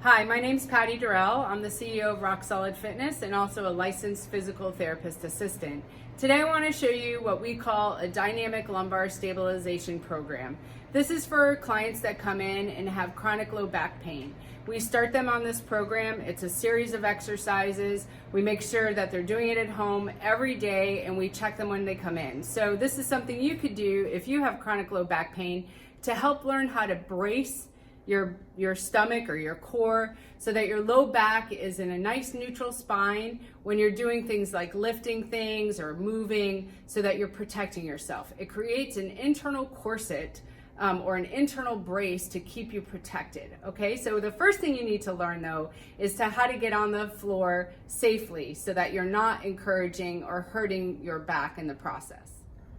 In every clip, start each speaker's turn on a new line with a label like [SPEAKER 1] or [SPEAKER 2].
[SPEAKER 1] Hi, my name's Patty Durrell. I'm the CEO of Rock Solid Fitness and also a licensed physical therapist assistant. Today I want to show you what we call a dynamic lumbar stabilization program. This is for clients that come in and have chronic low back pain. We start them on this program. It's a series of exercises. We make sure that they're doing it at home every day and we check them when they come in. So this is something you could do if you have chronic low back pain to help learn how to brace your stomach or your core so that your low back is in a nice neutral spine when you're doing things like lifting things or moving, so that you're protecting yourself. It creates an internal corset or an internal brace to keep you protected. Okay, so the first thing you need to learn though is how to get on the floor safely so that you're not encouraging or hurting your back in the process.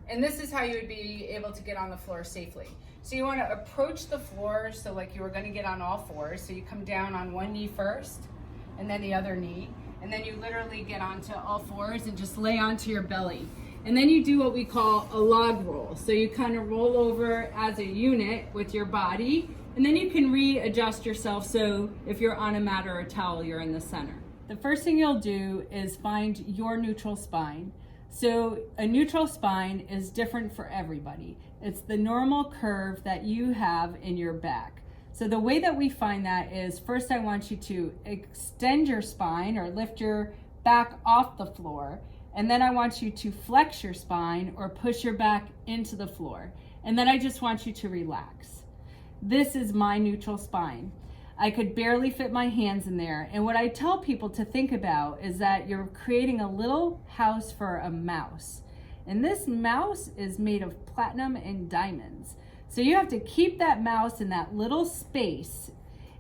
[SPEAKER 1] And this is how you would be able to get on the floor safely. So you want to approach the floor so like you were going to get on all fours. So you come down on one knee first and then the other knee. And then you literally get onto all fours and just lay onto your belly. And then you do what we call a log roll. So you kind of roll over as a unit with your body. And then you can readjust yourself so if you're on a mat or a towel, you're in the center. The first thing you'll do is find your neutral spine. So a neutral spine is different for everybody. It's the normal curve that you have in your back. So the way that we find that is, first I want you to extend your spine or lift your back off the floor. And then I want you to flex your spine or push your back into the floor. And then I just want you to relax. This is my neutral spine. I could barely fit my hands in there. And what I tell people to think about is that you're creating a little house for a mouse. And this mouse is made of platinum and diamonds. So you have to keep that mouse in that little space,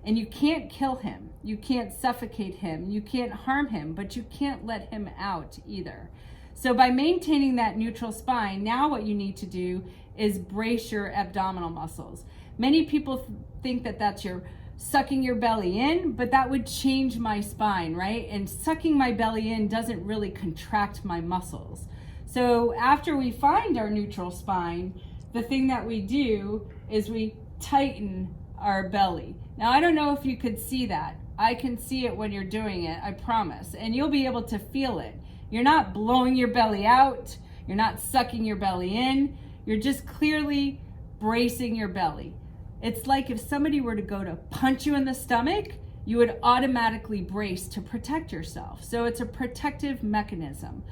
[SPEAKER 1] and you can't kill him. You can't suffocate him. You can't harm him, but you can't let him out either. So by maintaining that neutral spine, now what you need to do is brace your abdominal muscles. Many people think that that's your sucking your belly in, but that would change my spine, right? And sucking my belly in doesn't really contract my muscles. So after we find our neutral spine, the thing that we do is we tighten our belly. Now, I don't know if you could see that. I can see it when you're doing it, I promise. And you'll be able to feel it. You're not blowing your belly out. You're not sucking your belly in. You're just clearly bracing your belly. It's like if somebody were to go to punch you in the stomach, you would automatically brace to protect yourself. So it's a protective mechanism.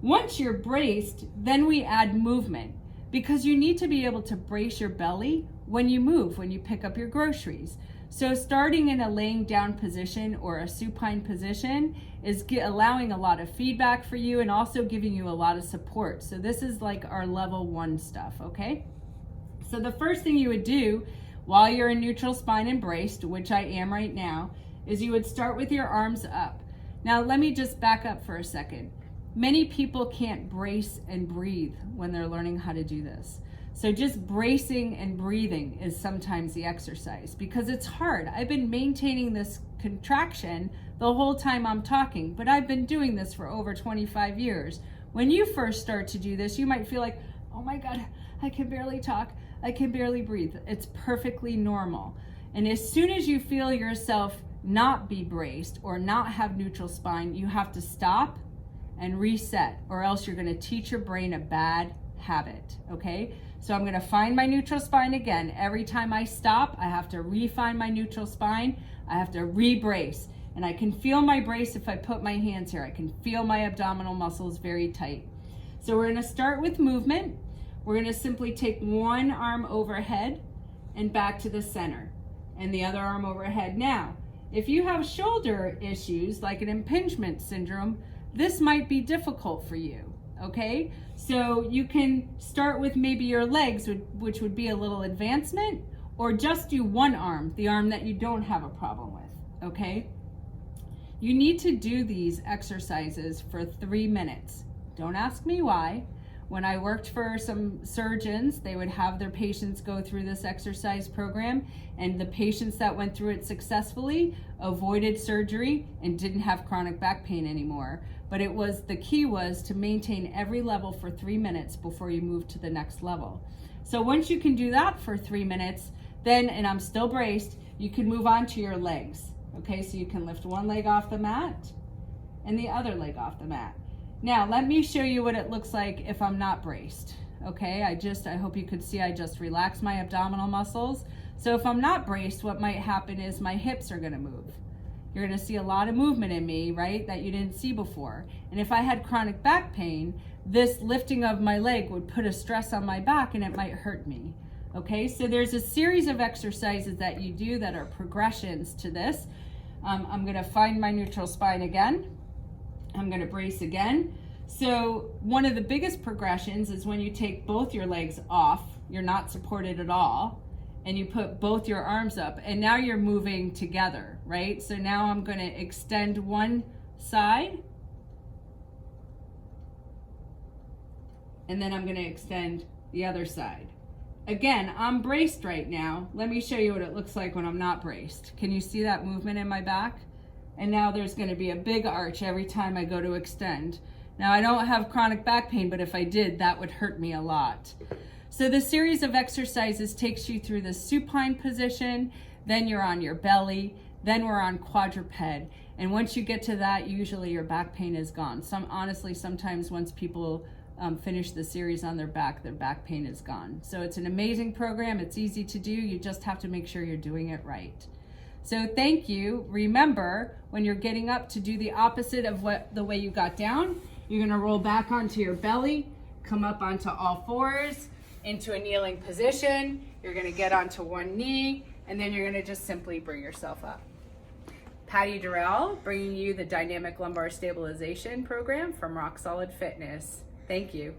[SPEAKER 1] Once you're braced, then we add movement, because you need to be able to brace your belly when you move, when you pick up your groceries. So starting in a laying down position or a supine position is allowing a lot of feedback for you and also giving you a lot of support. So this is like our level 1 stuff, okay? So the first thing you would do while you're in neutral spine and braced, which I am right now, is you would start with your arms up. Now let me just back up for a second. Many people can't brace and breathe when they're learning how to do this. So just bracing and breathing is sometimes the exercise because it's hard. I've been maintaining this contraction the whole time I'm talking, but I've been doing this for over 25 years. When you first start to do this, you might feel like, oh my God, I can barely talk. I can barely breathe. It's perfectly normal. And as soon as you feel yourself not be braced or not have neutral spine, you have to stop and reset, or else you're gonna teach your brain a bad habit, okay? So I'm gonna find my neutral spine again. Every time I stop, I have to refine my neutral spine. I have to re-brace. And I can feel my brace if I put my hands here. I can feel my abdominal muscles very tight. So we're gonna start with movement. We're gonna simply take one arm overhead and back to the center, and the other arm overhead. Now, if you have shoulder issues like an impingement syndrome, this might be difficult for you, okay? So you can start with maybe your legs, which would be a little advancement, or just do one arm, the arm that you don't have a problem with, okay? You need to do these exercises for 3 minutes. Don't ask me why. When I worked for some surgeons, they would have their patients go through this exercise program, and the patients that went through it successfully avoided surgery and didn't have chronic back pain anymore. But the key was to maintain every level for 3 minutes before you move to the next level. So once you can do that for 3 minutes, then, and I'm still braced, you can move on to your legs, Okay, so you can lift one leg off the mat and the other leg off the mat. Now, let me show you what it looks like if I'm not braced. Okay, I hope you could see I just relaxed my abdominal muscles. So if I'm not braced, what might happen is my hips are gonna move. You're gonna see a lot of movement in me, right, that you didn't see before. And if I had chronic back pain, this lifting of my leg would put a stress on my back and it might hurt me. Okay, so there's a series of exercises that you do that are progressions to this. I'm gonna find my neutral spine again. I'm gonna brace again. So one of the biggest progressions is when you take both your legs off, you're not supported at all, and you put both your arms up, and now you're moving together, right? So now I'm gonna extend one side, and then I'm gonna extend the other side. Again, I'm braced right now. Let me show you what it looks like when I'm not braced. Can you see that movement in my back? And now there's gonna be a big arch every time I go to extend. Now I don't have chronic back pain, but if I did, that would hurt me a lot. So the series of exercises takes you through the supine position, then you're on your belly, then we're on quadruped. And once you get to that, usually your back pain is gone. Honestly, sometimes once people finish the series on their back pain is gone. So it's an amazing program. It's easy to do. You just have to make sure you're doing it right. So thank you. Remember, when you're getting up to do the opposite of the way you got down, you're gonna roll back onto your belly, come up onto all fours, into a kneeling position. You're gonna get onto one knee, and then you're gonna just simply bring yourself up. Patty Durrell, bringing you the Dynamic Lumbar Stabilization Program from Rock Solid Fitness. Thank you.